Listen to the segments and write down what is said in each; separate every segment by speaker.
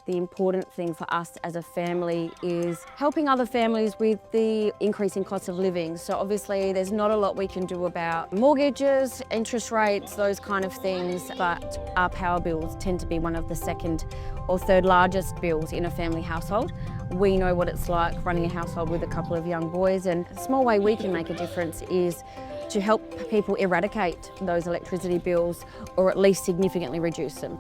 Speaker 1: The important thing for us as a family is helping other families with the increasing cost of living. So obviously there's not a lot we can do about mortgages, interest rates, those kind of things, but our power bills tend to be one of the second or third largest bills in a family household. We know what it's like running a household with a couple of young boys, and a small way we can make a difference is to help people eradicate those electricity bills or at least significantly reduce them.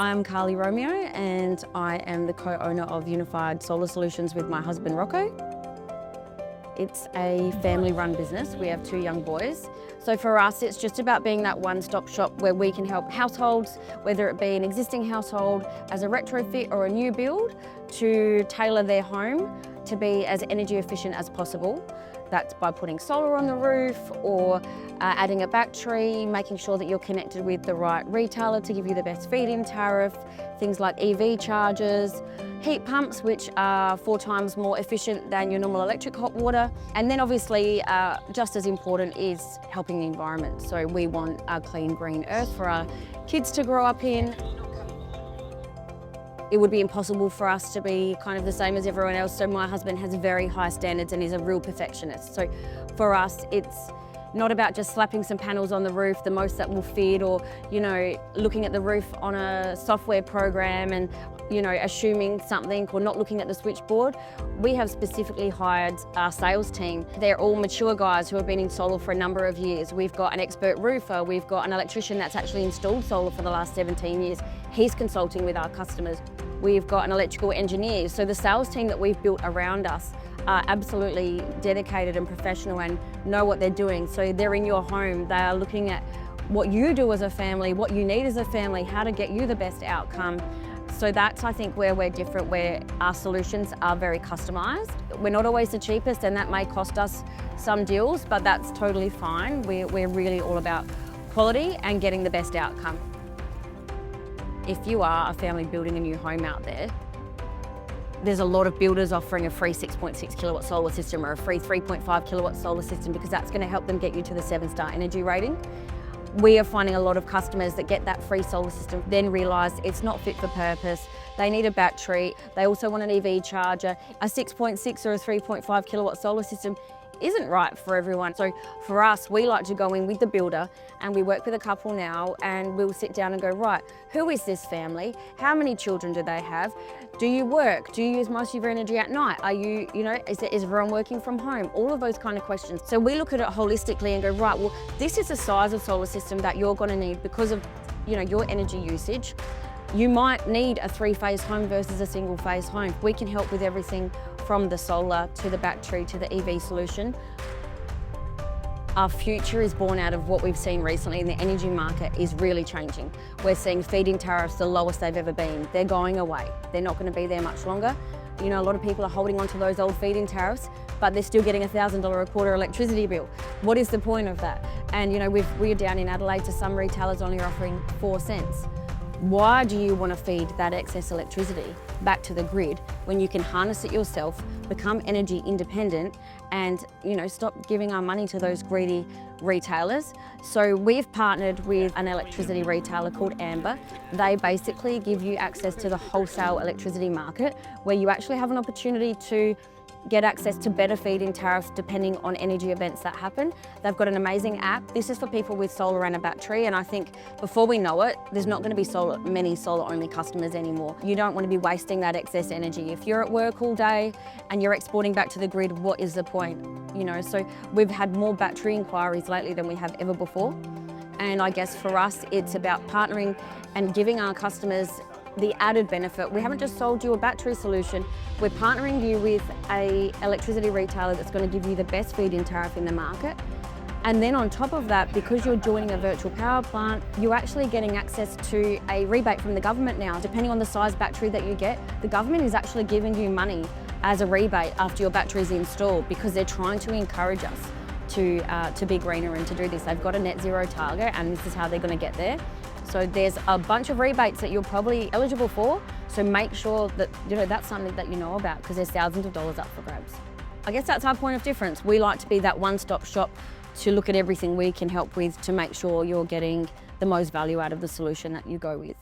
Speaker 1: I'm Carly Romeo and I am the co-owner of Unified Solar Solutions with my husband Rocco. It's a family-run business. We have 2 young boys. So for us, it's just about being that one-stop shop where we can help households, whether it be an existing household as a retrofit or a new build, to tailor their home to be as energy efficient as possible. That's by putting solar on the roof or adding a battery, making sure that you're connected with the right retailer to give you the best feed-in tariff, things like EV chargers, heat pumps, which are 4 times more efficient than your normal electric hot water. And then obviously, just as important is helping the environment. So we want a clean green earth for our kids to grow up in. It would be impossible for us to be kind of the same as everyone else. So my husband has very high standards and is a real perfectionist. So for us, it's not about just slapping some panels on the roof, the most that will fit, or, you know, looking at the roof on a software program and, you know, assuming something or not looking at the switchboard. We have specifically hired our sales team. They're all mature guys who have been in solar for a number of years. We've got an expert roofer, we've got an electrician that's actually installed solar for the last 17 years. He's consulting with our customers. We've got an electrical engineer. So the sales team that we've built around us are absolutely dedicated and professional and know what they're doing. So they're in your home, they are looking at what you do as a family, what you need as a family, how to get you the best outcome. So that's, I think, where we're different, where our solutions are very customised. We're not always the cheapest and that may cost us some deals, but that's totally fine. We're really all about quality and getting the best outcome. If you are a family building a new home out there, there's a lot of builders offering a free 6.6 kilowatt solar system or a free 3.5 kilowatt solar system because that's going to help them get you to the 7-star energy rating. We are finding a lot of customers that get that free solar system then realise it's not fit for purpose. They need a battery, they also want an EV charger. A 6.6 or a 3.5 kilowatt solar system isn't right for everyone. So for us, we like to go in with the builder and we work with a couple now and we'll sit down and go, right, who is this family? How many children do they have? Do you work? Do you use most of your energy at night? Are you, is everyone working from home? All of those kind of questions. So we look at it holistically and go, right, well, this is the size of solar system that you're gonna need because of, your energy usage. You might need a 3-phase home versus a single-phase home. We can help with everything from the solar to the battery to the EV solution. Our future is born out of what we've seen recently, and the energy market is really changing. We're seeing feed-in tariffs the lowest they've ever been. They're going away. They're not going to be there much longer. A lot of people are holding on to those old feed-in tariffs, but they're still getting a $1,000 a quarter electricity bill. What is the point of that? And we're down in Adelaide to some retailers only offering 4 cents. Why do you want to feed that excess electricity back to the grid when you can harness it yourself, become energy independent and stop giving our money to those greedy retailers? So we've partnered with an electricity retailer called Amber. They basically give you access to the wholesale electricity market where you actually have an opportunity to get access to better feed-in tariffs depending on energy events that happen. They've got an amazing app. This is for people with solar and a battery, and I think before we know it, there's not going to be many solar-only customers anymore. You don't want to be wasting that excess energy. If you're at work all day and you're exporting back to the grid, what is the point? So we've had more battery inquiries lately than we have ever before. And I guess for us, it's about partnering and giving our customers the added benefit. We haven't just sold you a battery solution, we're partnering you with an electricity retailer that's going to give you the best feed-in tariff in the market. And then on top of that, because you're joining a virtual power plant, you're actually getting access to a rebate from the government now. Depending on the size battery that you get, the government is actually giving you money as a rebate after your battery's installed because they're trying to encourage us to be greener and to do this. They've got a net zero target and this is how they're going to get there. So there's a bunch of rebates that you're probably eligible for. So make sure that that's something that you know about because there's thousands of dollars up for grabs. I guess that's our point of difference. We like to be that one-stop shop to look at everything we can help with to make sure you're getting the most value out of the solution that you go with.